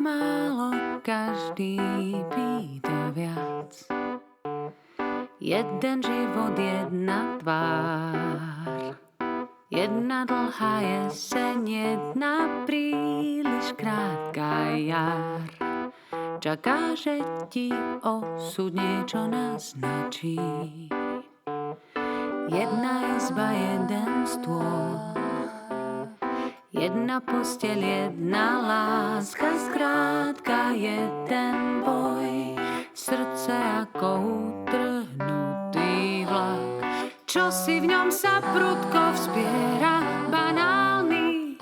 málo, každý pýta viac. Jeden život, jedna tvár, jedna dlhá jeseň, jedna príliš krátka jar. Čaká, že ti osud niečo naznačí. Jedna izba, jeden stôl, jedna posteľ, jedna láska, skrátka jeden boj. Srdce ako utrhnutý vlak, čo si v ňom sa prudko vzpiera. Banálny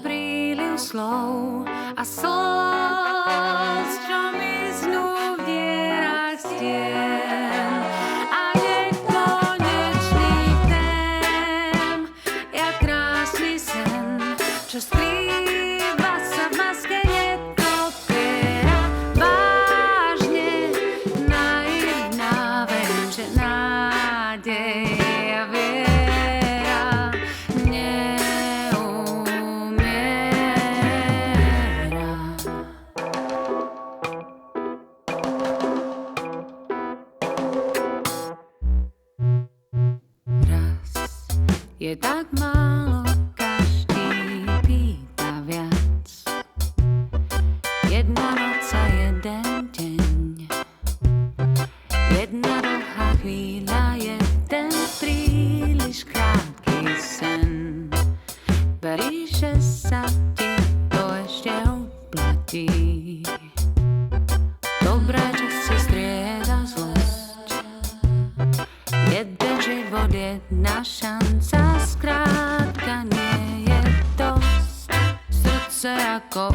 príliv slov a slz, čo miznú v dierach stien. A nekonečných tém, jak krásny sen, čo skrýva sa v maske netopiera. Vážne naivná, viem, že nádej a viera neumiera. Raz je tak málo, každý pýta viac. Jedna noc a jeden deň, jedna dlhá chvíľa, jeden príliš krátky sen. Veríš, že sa ti to ešte oplatí? Dobré časy strieda zlosť, jeden život, jedna šanca, skrátka nie je dosť. Srdce ako